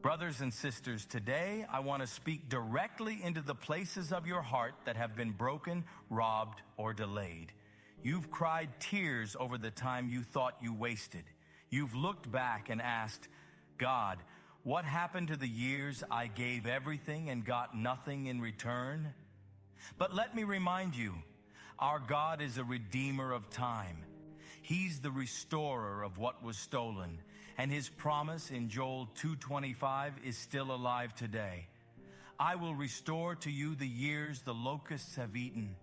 Brothers and sisters, today I want to speak directly into the places of your heart that have been broken, robbed, or delayed. You've cried tears over the time you thought you wasted. You've looked back and asked, God, what happened to the years I gave everything and got nothing in return? But let me remind you, our God is a redeemer of time. He's the restorer of what was stolen, and his promise in Joel 2:25 is still alive today. I will restore to you the years the locusts have eaten.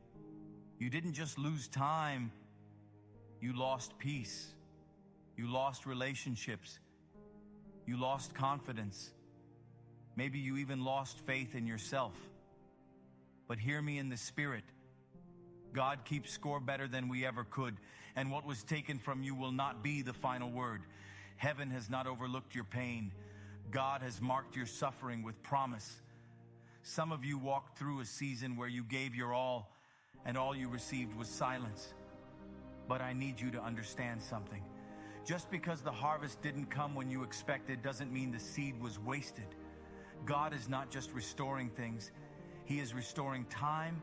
You didn't just lose time, you lost peace. You lost relationships. You lost confidence. Maybe you even lost faith in yourself. But hear me in the Spirit. God keeps score better than we ever could, and what was taken from you will not be the final word. Heaven has not overlooked your pain. God has marked your suffering with promise. Some of you walked through a season where you gave your all, and all you received was silence. But I need you to understand something. Just because the harvest didn't come when you expected doesn't mean the seed was wasted. God is not just restoring things. He is restoring time,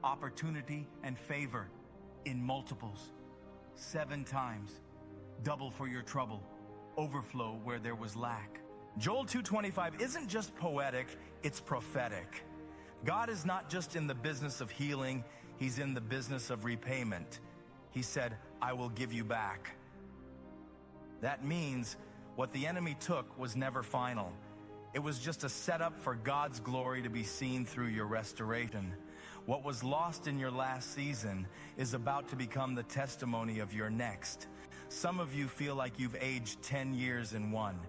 opportunity, and favor in multiples. 7 times, double for your trouble, overflow where there was lack. Joel 2:25 isn't just poetic, it's prophetic. God is not just in the business of healing, he's in the business of repayment. He said, I will give you back. That means what the enemy took was never final. It was just a setup for God's glory to be seen through your restoration. What was lost in your last season is about to become the testimony of your next. Some of you feel like you've aged 10 years in one.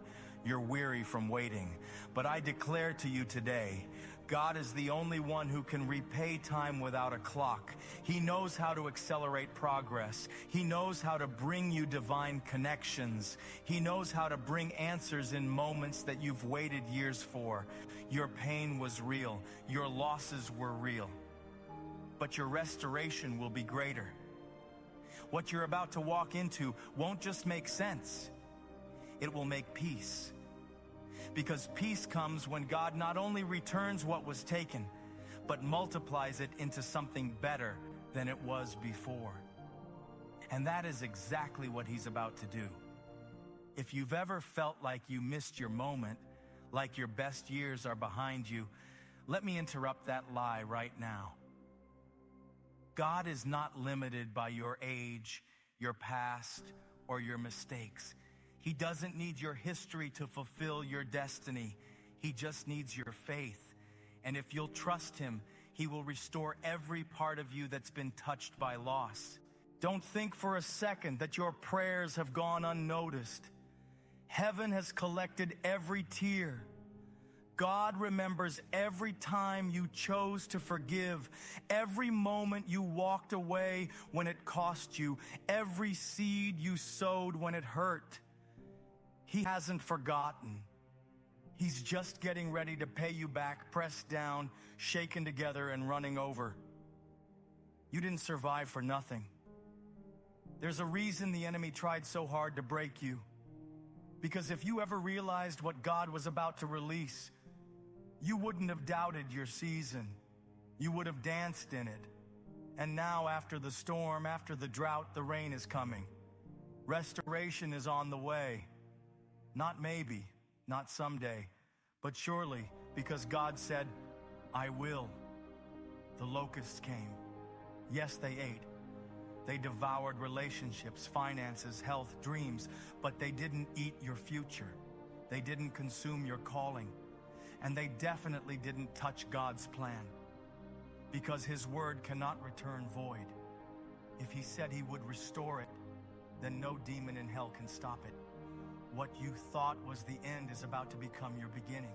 You're weary from waiting. But I declare to you today, God is the only one who can repay time without a clock. He knows how to accelerate progress. He knows how to bring you divine connections. He knows how to bring answers in moments that you've waited years for. Your pain was real. Your losses were real. But your restoration will be greater. What you're about to walk into won't just make sense. It will make peace. Because peace comes when God not only returns what was taken, but multiplies it into something better than it was before. And that is exactly what he's about to do. If you've ever felt like you missed your moment, like your best years are behind you, let me interrupt that lie right now. God is not limited by your age, your past, or your mistakes. He doesn't need your history to fulfill your destiny. He just needs your faith. And if you'll trust him, he will restore every part of you that's been touched by loss. Don't think for a second that your prayers have gone unnoticed. Heaven has collected every tear. God remembers every time you chose to forgive, every moment you walked away when it cost you, every seed you sowed when it hurt. He hasn't forgotten. He's just getting ready to pay you back, pressed down, shaken together, and running over. You didn't survive for nothing. There's a reason the enemy tried so hard to break you. Because if you ever realized what God was about to release, you wouldn't have doubted your season. You would have danced in it. And now, after the storm, after the drought, the rain is coming. Restoration is on the way. Not maybe, not someday, but surely, because God said, I will. The locusts came. Yes, they ate. They devoured relationships, finances, health, dreams, but they didn't eat your future. They didn't consume your calling. And they definitely didn't touch God's plan, because his word cannot return void. If he said he would restore it, then no demon in hell can stop it. What you thought was the end is about to become your beginning.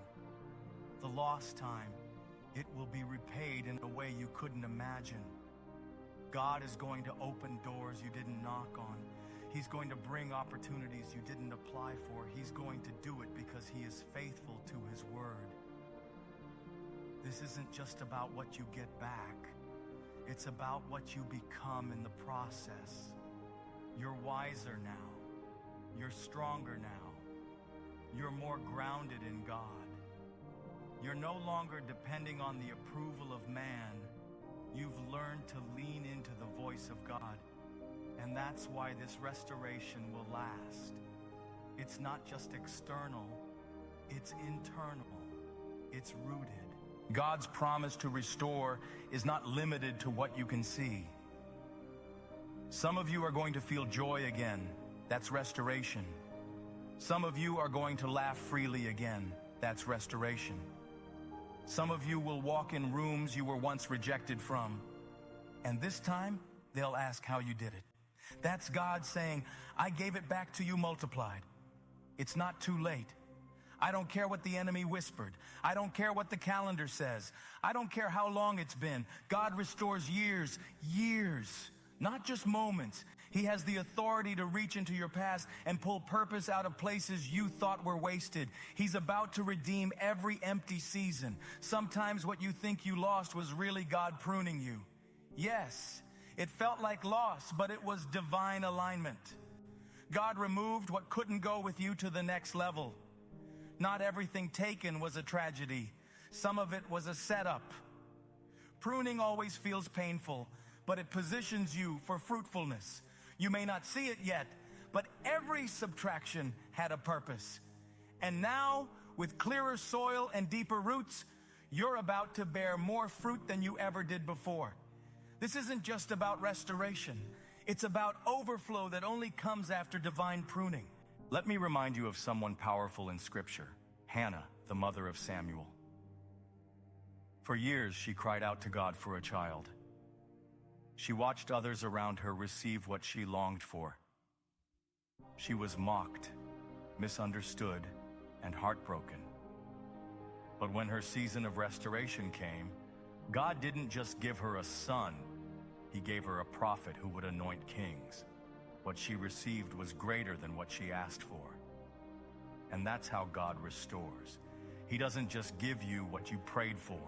The lost time, it will be repaid in a way you couldn't imagine. God is going to open doors you didn't knock on. He's going to bring opportunities you didn't apply for. He's going to do it because he is faithful to his word. This isn't just about what you get back. It's about what you become in the process. You're wiser now. You're stronger now. You're more grounded in God. You're no longer depending on the approval of man. You've learned to lean into the voice of God. And that's why this restoration will last. It's not just external, it's internal. It's rooted. God's promise to restore is not limited to what you can see. Some of you are going to feel joy again. That's restoration. Some of you are going to laugh freely again. That's restoration. Some of you will walk in rooms you were once rejected from. And this time, they'll ask how you did it. That's God saying, I gave it back to you multiplied. It's not too late. I don't care what the enemy whispered. I don't care what the calendar says. I don't care how long it's been. God restores years, not just moments. He has the authority to reach into your past and pull purpose out of places you thought were wasted. He's about to redeem every empty season. Sometimes what you think you lost was really God pruning you. Yes, it felt like loss, but it was divine alignment. God removed what couldn't go with you to the next level. Not everything taken was a tragedy. Some of it was a setup. Pruning always feels painful, but it positions you for fruitfulness. You may not see it yet, but every subtraction had a purpose. And now, with clearer soil and deeper roots, you're about to bear more fruit than you ever did before. This isn't just about restoration. It's about overflow that only comes after divine pruning. Let me remind you of someone powerful in Scripture, Hannah, the mother of Samuel. For years, she cried out to God for a child. She watched others around her receive what she longed for. She was mocked, misunderstood, and heartbroken. But when her season of restoration came, God didn't just give her a son, He gave her a prophet who would anoint kings. What she received was greater than what she asked for. And that's how God restores. He doesn't just give you what you prayed for.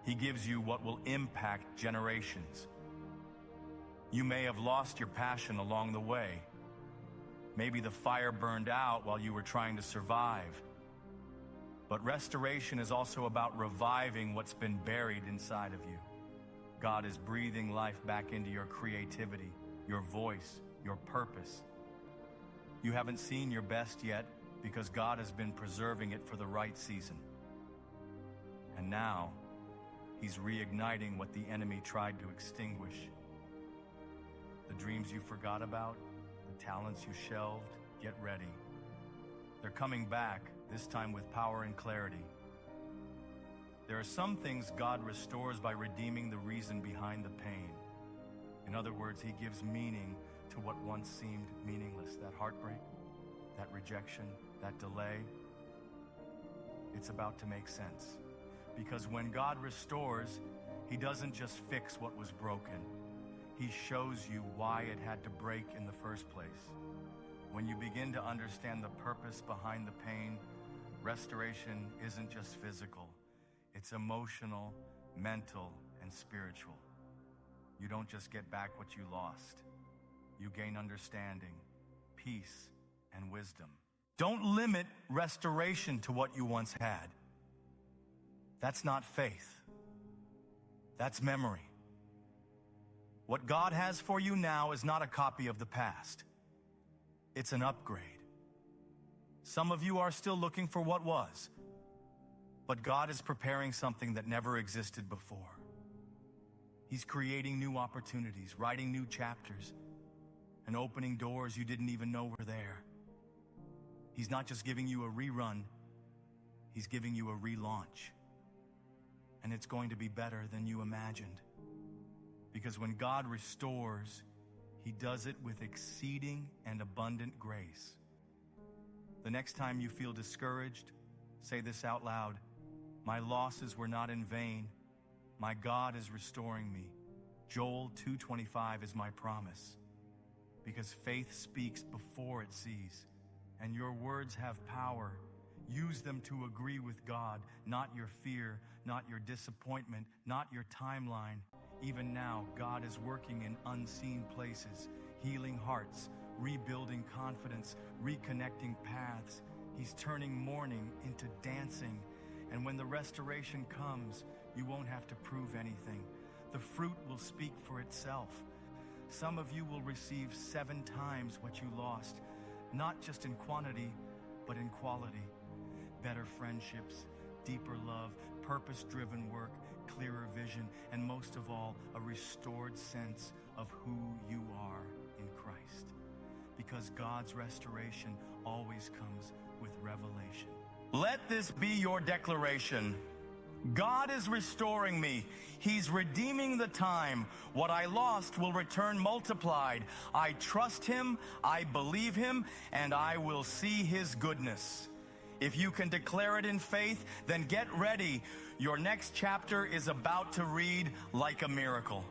He gives you what will impact generations. You may have lost your passion along the way. Maybe the fire burned out while you were trying to survive. But restoration is also about reviving what's been buried inside of you. God is breathing life back into your creativity, your voice, your purpose. You haven't seen your best yet because God has been preserving it for the right season. And now, He's reigniting what the enemy tried to extinguish. The dreams you forgot about, the talents you shelved, get ready. They're coming back, this time with power and clarity. There are some things God restores by redeeming the reason behind the pain. In other words, He gives meaning to what once seemed meaningless. That heartbreak, that rejection, that delay. It's about to make sense. Because when God restores, He doesn't just fix what was broken. He shows you why it had to break in the first place. When you begin to understand the purpose behind the pain, restoration isn't just physical. It's emotional, mental, and spiritual. You don't just get back what you lost. You gain understanding, peace, and wisdom. Don't limit restoration to what you once had. That's not faith. That's memory. What God has for you now is not a copy of the past. It's an upgrade. Some of you are still looking for what was, but God is preparing something that never existed before. He's creating new opportunities, writing new chapters, and opening doors you didn't even know were there. He's not just giving you a rerun, He's giving you a relaunch. And it's going to be better than you imagined. Because when God restores, He does it with exceeding and abundant grace. The next time you feel discouraged, say this out loud: my losses were not in vain. My God is restoring me. Joel 2:25 is my promise. Because faith speaks before it sees, and your words have power. Use them to agree with God, not your fear, not your disappointment, not your timeline. Even now, God is working in unseen places, healing hearts, rebuilding confidence, reconnecting paths. He's turning mourning into dancing And when the restoration comes, you won't have to prove anything. The fruit will speak for itself. Some of you will receive 7 times what you lost, not just in quantity, but in quality. Better friendships, deeper love, purpose-driven work, clearer vision, and most of all, a restored sense of who you are in Christ. Because God's restoration always comes with revelation. Let this be your declaration. God is restoring me. He's redeeming the time. What I lost will return multiplied. I trust Him, I believe Him, and I will see His goodness. If you can declare it in faith, then get ready. Your next chapter is about to read like a miracle.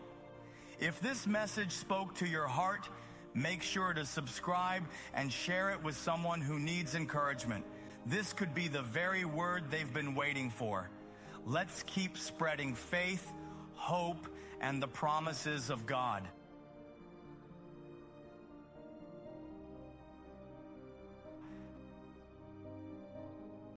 If this message spoke to your heart, make sure to subscribe and share it with someone who needs encouragement. This could be the very word they've been waiting for. Let's keep spreading faith, hope, and the promises of God.